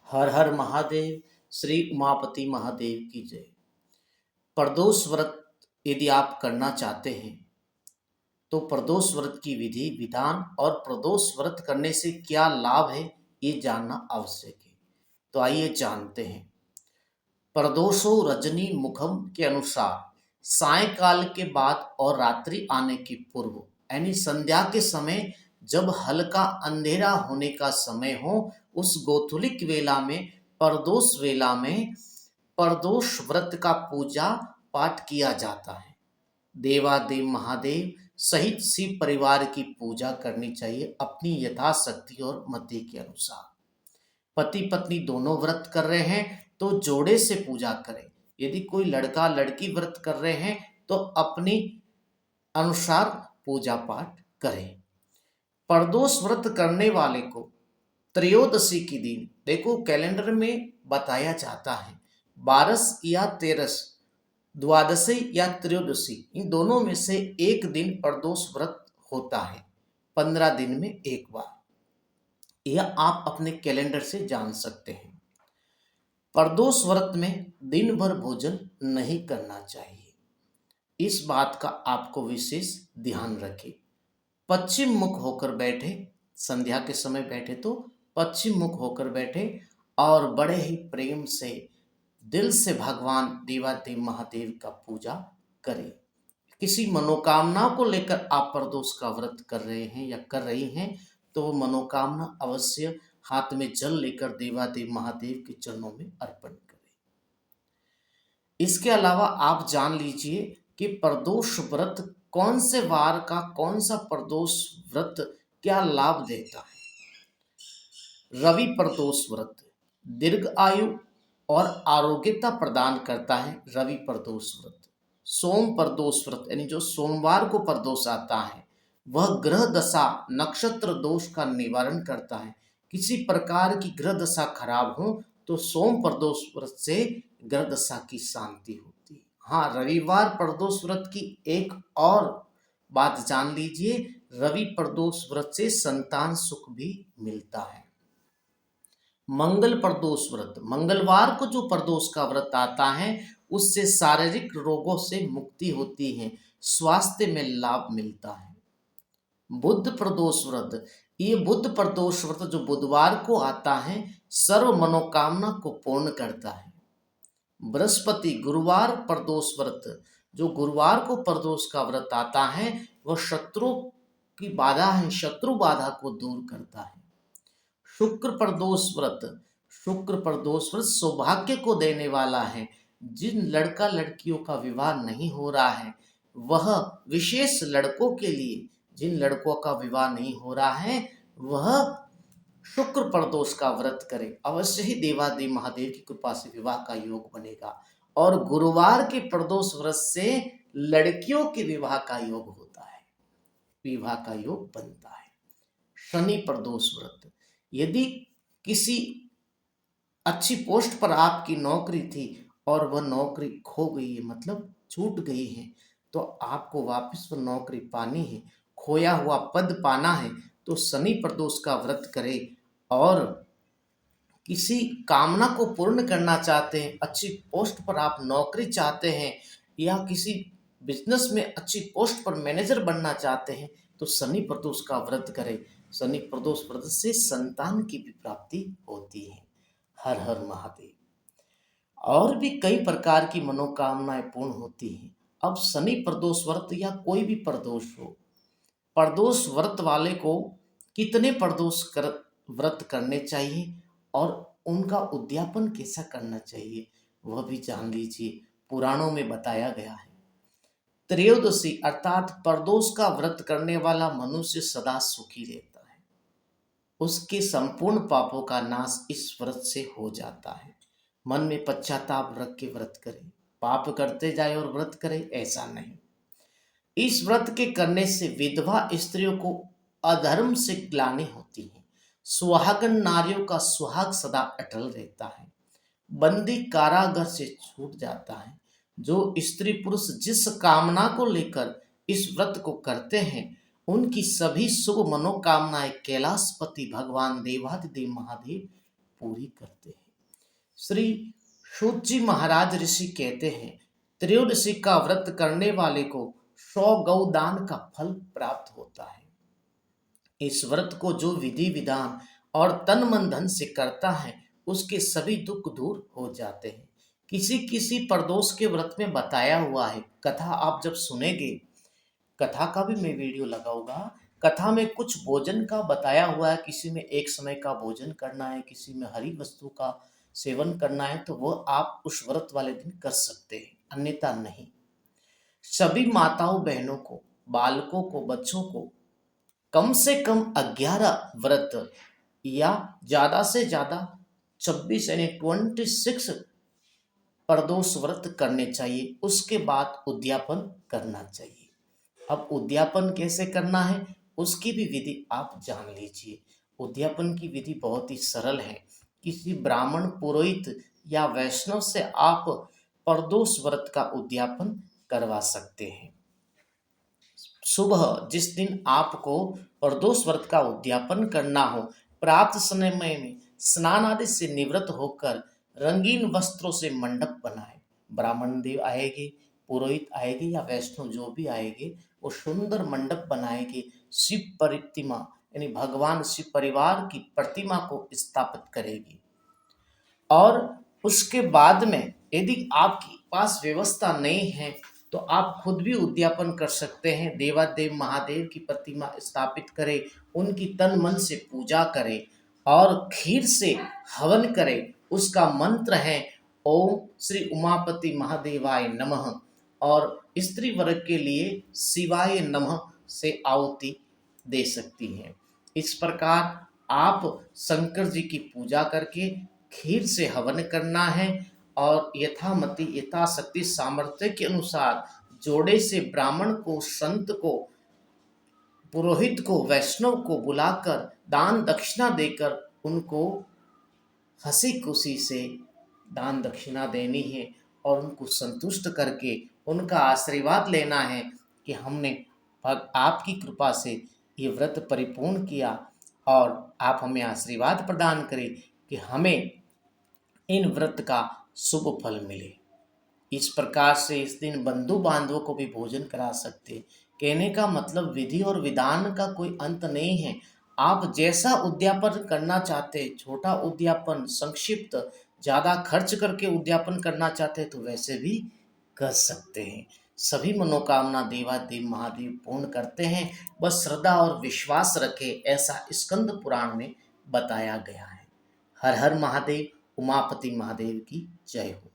हर हर महादेव। श्री उमापति महादेव की जय। प्रदोष व्रत यदि आप करना चाहते हैं तो प्रदोष व्रत की विधि विधान और प्रदोष व्रत करने से क्या लाभ है ये जानना आवश्यक है। तो आइए जानते हैं। प्रदोषो रजनी मुखम के अनुसार सायकाल के बाद और रात्रि आने के पूर्व यानी संध्या के समय जब हल्का अंधेरा होने का समय हो उस गोथुलिक वेला में प्रदोष वेला में प्रदोष व्रत का पूजा पाठ किया जाता है। देवादेव महादेव सहित शिव परिवार की पूजा करनी चाहिए अपनी यथाशक्ति और मति के अनुसार। पति पत्नी दोनों व्रत कर रहे हैं तो जोड़े से पूजा करें। यदि कोई लड़का लड़की व्रत कर रहे हैं तो अपनी अनुसार पूजा पाठ करें। प्रदोष व्रत करने वाले को त्रयोदशी के दिन देखो कैलेंडर में बताया जाता है 12 या 13 द्वादशी या त्रयोदशी इन दोनों में से एक दिन प्रदोष व्रत होता है 15 दिन में एक बार। यह आप अपने कैलेंडर से जान सकते हैं। प्रदोष व्रत में दिन भर भोजन नहीं करना चाहिए। इस बात का आपको विशेष ध्यान रखें। पश्चिम मुख होकर बैठे, संध्या के समय बैठे तो पश्चिम मुख होकर बैठे और बड़े ही प्रेम से दिल से भगवान देवादेव महादेव का पूजा करें। किसी मनोकामना को लेकर आप प्रदोष का व्रत कर रहे हैं या कर रही हैं तो वो मनोकामना अवश्य हाथ में जल लेकर देवादेव महादेव के चरणों में अर्पण करें। इसके अलावा आप जान लीजिए कि प्रदोष व्रत कौन से वार का कौन सा प्रदोष व्रत क्या लाभ देता है। रवि प्रदोष व्रत दीर्घ आयु और आरोग्यता प्रदान करता है। रवि प्रदोष व्रत सोम प्रदोष व्रत यानी जो सोमवार को प्रदोष आता है वह ग्रह दशा नक्षत्र दोष का निवारण करता है। किसी प्रकार की ग्रह दशा खराब हो तो सोम प्रदोष व्रत से ग्रह दशा की शांति होती है। हाँ, रविवार प्रदोष व्रत की एक और बात जान लीजिए, रवि प्रदोष व्रत से संतान सुख भी मिलता है। मंगल प्रदोष व्रत मंगलवार को जो प्रदोष का व्रत आता है उससे शारीरिक रोगों से मुक्ति होती है, स्वास्थ्य में लाभ मिलता है। बुध प्रदोष व्रत ये बुध प्रदोष व्रत जो बुधवार को आता है सर्व मनोकामना को पूर्ण करता है। बृहस्पति गुरुवार प्रदोष व्रत जो गुरुवार को प्रदोष का व्रत आता है वह शत्रु की बाधा है, शत्रु बाधा को दूर करता है। शुक्र प्रदोष व्रत सौभाग्य को देने वाला है। जिन लड़का लड़कियों का विवाह नहीं हो रहा है वह विशेष लड़कों के लिए, जिन लड़कों का विवाह नहीं हो रहा है वह शुक्र प्रदोष का व्रत करें। अवश्य ही देवादेव महादेव की कृपा से विवाह का योग बनेगा। और गुरुवार के प्रदोष व्रत से लड़कियों के विवाह का योग होता है, विवाह का योग बनता है। शनि प्रदोष व्रत यदि किसी अच्छी पोस्ट पर आपकी नौकरी थी और वह नौकरी खो गई है मतलब छूट गई है तो आपको वापस वह नौकरी पानी है, खोया हुआ पद पाना है तो शनि प्रदोष का व्रत करें। और किसी कामना को पूर्ण करना चाहते हैं, अच्छी पोस्ट पर आप नौकरी चाहते हैं या किसी बिजनेस में अच्छी पोस्ट पर मैनेजर बनना चाहते हैं तो शनि प्रदोष का व्रत करें। शनि प्रदोष व्रत से संतान की भी प्राप्ति होती है। हर हर महादेव। और भी कई प्रकार की मनोकामनाएं पूर्ण होती हैं। अब शनि प्रदोष व्रत या कोई भी प्रदोष हो, प्रदोष व्रत वाले को कितने प्रदोष व्रत करने चाहिए और उनका उद्यापन कैसा करना चाहिए वह भी जान लीजिए। पुराणों में बताया गया है त्रयोदशी अर्थात प्रदोष का व्रत करने वाला मनुष्य सदा सुखी रहता है, उसके संपूर्ण पापों का नाश इस व्रत से हो जाता है। मन में पश्चाताप रख के व्रत करें, पाप करते जाए और व्रत करें ऐसा नहीं। इस व्रत के करने से विधवा स्त्रियों को अधर्म से ग्लानि होती है, सुहागन नारियों का सुहाग सदा अटल रहता है, बंदी कारागार से छूट जाता है। जो स्त्री पुरुष जिस कामना को लेकर इस व्रत को करते हैं उनकी सभी शुभ मनोकामनाएं कैलाशपति भगवान देवादिदेव महादेव पूरी करते हैं। श्री सूत जी महाराज ऋषि कहते हैं, त्रयोदशी का व्रत करने वाले को 100 गौदान का फल प्राप्त होता है। इस व्रत को जो विधि विधान और तन मन धन से करता है उसके सभी दुख दूर हो जाते हैं। किसी किसी प्रदोष के व्रत में बताया हुआ है, कथा आप जब सुनेंगे, कथा का भी मैं वीडियो लगाऊंगा। कथा में कुछ भोजन का बताया हुआ है, किसी में एक समय का भोजन करना है, किसी में हरी वस्तु का सेवन करना है, तो वह आप उस व्रत वाले दिन कर सकते हैं, अन्यथा नहीं। सभी माताओं बहनों को, बालकों को, बच्चों को कम से कम 11 व्रत या ज्यादा से ज्यादा 26 यानी 26 प्रदोष व्रत करने चाहिए। उसके बाद उद्यापन करना चाहिए। अब उद्यापन कैसे करना है उसकी भी विधि आप जान लीजिए। उद्यापन की विधि बहुत ही सरल है। किसी ब्राह्मण, पुरोहित या वैष्णव से आप प्रदोष व्रत का उद्यापन करवा सकते हैं। सुबह जिस दिन आपको प्रदोष व्रत का उद्यापन करना हो, प्राप्त समय में स्नान आदि से निवृत्त होकर रंगीन वस्त्रों से मंडप बनाए। ब्राह्मण देव आएंगे, पुरोहित आएंगे या वैष्णव जो भी आएंगे, वो सुंदर मंडप बनाएंगे। शिव प्रतिमा यानी भगवान शिव परिवार की प्रतिमा को स्थापित करेगी। और उसके बाद में यदि आपके पास व्यवस्था नहीं है तो आप खुद भी उद्यापन कर सकते हैं। देवादेव महादेव की प्रतिमा स्थापित करें, उनकी तन मन से पूजा करें और खीर से हवन करें। उसका मंत्र है ओम श्री उमापति महादेवाय नमः, और स्त्री वर्ग के लिए शिवाय नमः से आहुति दे सकती हैं। इस प्रकार आप शंकर जी की पूजा करके खीर से हवन करना है और यथामति यथाशक्ति सामर्थ्य के अनुसार जोड़े से ब्राह्मण को, संत को, पुरोहित को, वैष्णव को बुलाकर दान दक्षिणा देकर उनको हंसी खुशी से दान दक्षिणा देनी है और उनको संतुष्ट करके उनका आशीर्वाद लेना है कि हमने आपकी कृपा से ये व्रत परिपूर्ण किया और आप हमें आशीर्वाद प्रदान करें कि हमें इन व्रत का शुभ फल मिले। इस प्रकार से इस दिन बंधु बांधवों को भी भोजन करा सकते। कहने का मतलब विधि और विधान का कोई अंत नहीं है। आप जैसा उद्यापन करना चाहते हैं, छोटा उद्यापन, संक्षिप्त, ज़्यादा खर्च करके उद्यापन करना चाहते हैं तो वैसे भी कर सकते हैं। सभी मनोकामना देवादेव महादेव पूर्ण करते हैं, बस श्रद्धा और विश्वास रखें, ऐसा स्कंद पुराण में बताया गया है। हर हर महादेव, उमापति महादेव की जय हो।